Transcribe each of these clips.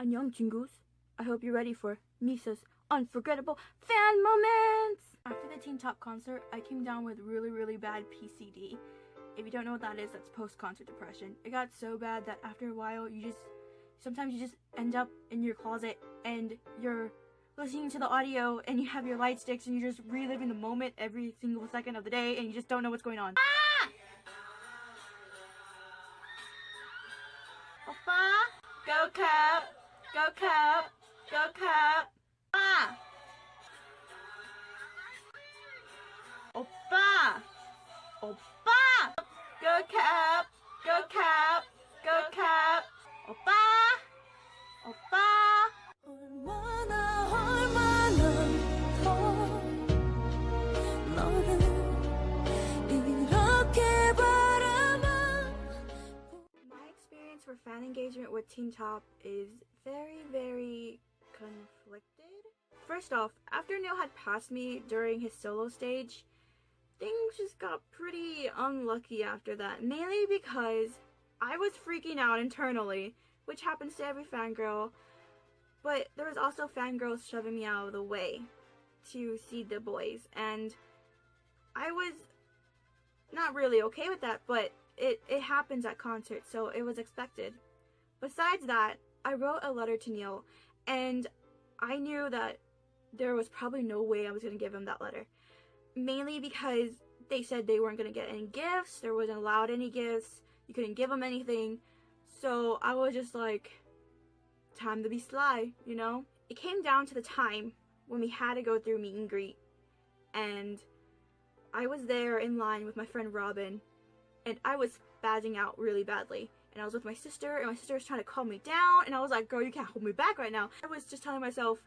Annyeong Jingus. I hope you're ready for Misa's unforgettable fan moments! After the Teen Top concert, I came down with really bad PCD. If you don't know what that is, that's post-concert depression. It got so bad that after a while, sometimes you just end up in your closet and you're listening to the audio and you have your light sticks and you're just reliving the moment every single second of the day and you just don't know what's going on. Ah! Oppa! Go Cup! Go Cup! Go Cup! Ah! Oppa! Oppa! Go Cup! Go Cup! Go Cup! Oppa! Oppa! My experience for fan engagement with Teen Top is very conflicted. First off, after Neil had passed me during his solo stage, things just got pretty unlucky after that, mainly because I was freaking out internally, which happens to every fangirl, but there was also fangirls shoving me out of the way to see the boys, and I was not really okay with that, but it happens at concerts, so it was expected. Besides that, I wrote a letter to Neil, and I knew that there was probably no way I was going to give him that letter. Mainly because they said they weren't going to get any gifts, there wasn't allowed any gifts, you couldn't give them anything. So I was just like, time to be sly, you know? It came down to the time when we had to go through meet and greet. And I was there in line with my friend Robin, and I was spazzing out really badly. And I was with my sister, and my sister was trying to calm me down, and I was like, girl, you can't hold me back right now. I was just telling myself,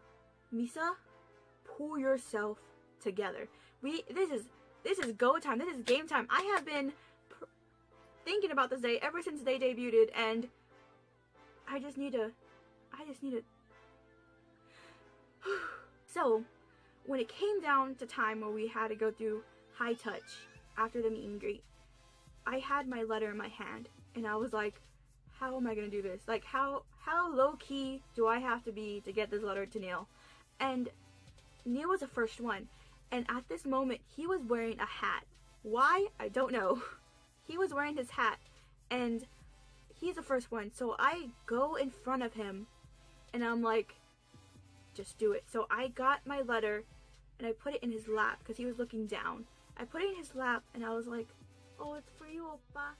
Misa, pull yourself together. This is go time. This is game time. I have been thinking about this day ever since they debuted, and I just need to So, when it came down to time where we had to go through high touch after the meet and greet, I had my letter in my hand, and I was like, how am I gonna do this? Like, how low-key do I have to be to get this letter to Neil? And Neil was the first one, and at this moment, he was wearing a hat. Why? I don't know. He was wearing his hat, and he's the first one, so I go in front of him, and I'm like, just do it. So I got my letter, and I put it in his lap, because he was looking down. I put it in his lap, and I was like, oh, it's for you, Oppa.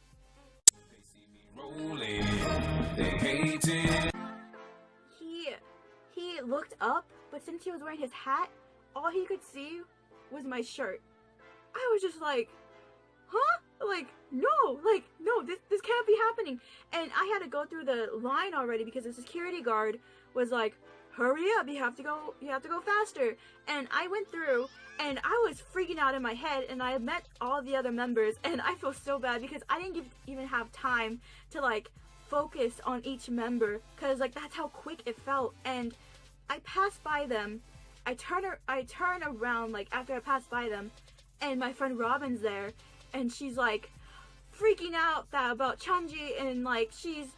They see me rolling, they hate it. He looked up, but since he was wearing his hat, all he could see was my shirt. I was just like, huh? Like, no, this can't be happening. And I had to go through the line already because the security guard was like, hurry up, you have to go faster. And I went through, and I was freaking out in my head, and I met all the other members, and I feel so bad because I didn't even have time to like focus on each member, because like that's how quick it felt. And I passed by them, I turn around like after I passed by them, and my friend Robin's there, and she's like freaking out about Chanji, and like she's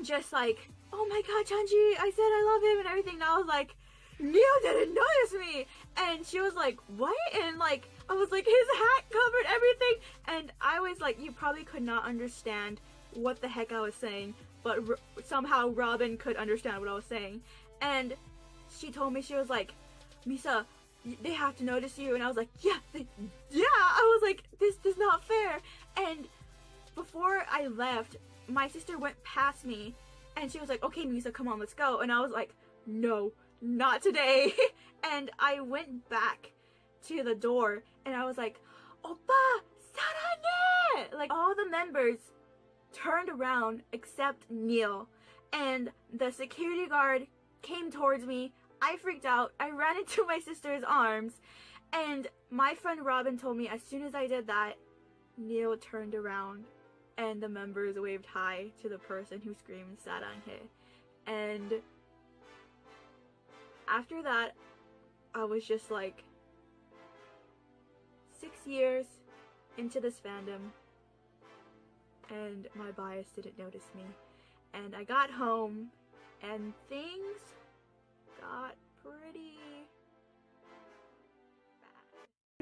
just like, oh my god, Chanji, I said I love him and everything. And I was like, Neil didn't notice me. And she was like, what? And like, I was like, his hat covered everything. And I was like, you probably could not understand what the heck I was saying, but somehow Robin could understand what I was saying. And she told me, she was like, Misa, they have to notice you. And I was like, yeah, I was like, this is not fair. And before I left, my sister went past me, and she was like, okay, Misa, come on, let's go. And I was like, no, not today. And I went back to the door, and I was like, Oppa, 사랑해! Like, all the members turned around except Neil. And the security guard came towards me. I freaked out. I ran into my sister's arms. And my friend Robin told me as soon as I did that, Neil turned around, and the members waved hi to the person who screamed 사랑해. And after that, I was just like 6 years into this fandom, and my bias didn't notice me. And I got home, and things got pretty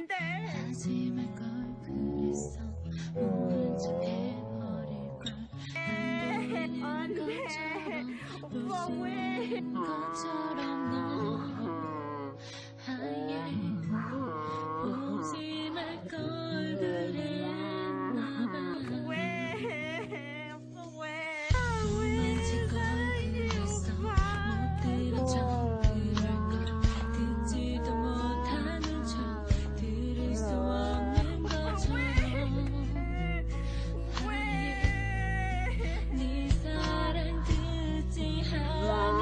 bad. 안심할 걸 그랬어 모른 척 해버릴 걸 안 보이는 것처럼 웃는 것처럼 너 하얘 보지 말 걸 그랬나 봐 도망칠 걸 그랬어 못 들은 척 그럴 걸 듣지도 못하는 척 들을 수 없는 것처럼 네 사랑 듣지 않을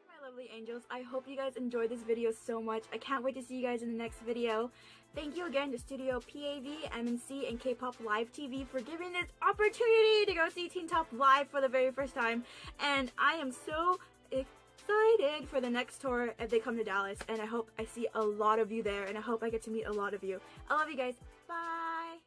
My lovely angels, I hope you guys enjoyed this video so much. I can't wait to see you guys in the next video. Thank you again to Studio PAV, MNC, and K-Pop Live TV for giving this opportunity to go see Teen Top live for the very first time. And I am so excited for the next tour if they come to Dallas. And I hope I see a lot of you there, and I hope I get to meet a lot of you. I love you guys. Bye!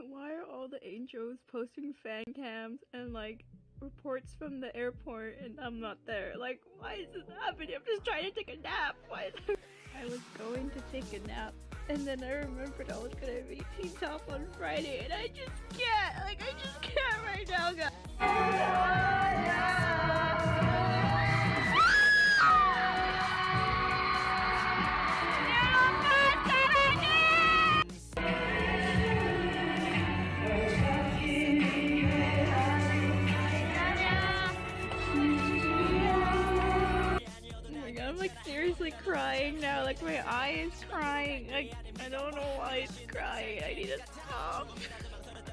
Why are all the angels posting fan cams and like reports from the airport and I'm not there? Like, why is this happening? I'm just trying to take a nap. Why is I was going to take a nap and then I remembered I was gonna meet Teen Top on Friday and I just can't. Like, I just can't right now, guys. I'm like seriously crying now, like my eye is crying. I don't know why it's crying. I need to stop.